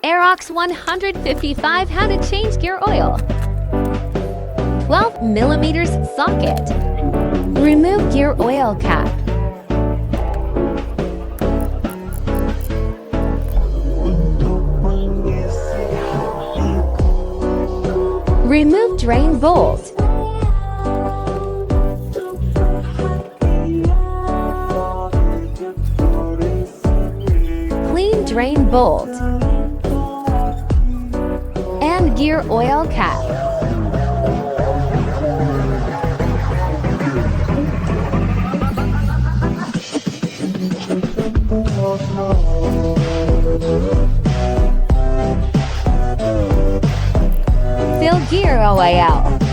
Aerox 155. How to change gear oil. 12 millimeters socket. Remove gear oil cap. Remove drain bolt. Clean drain bolt and gear oil cap. Fill gear oil.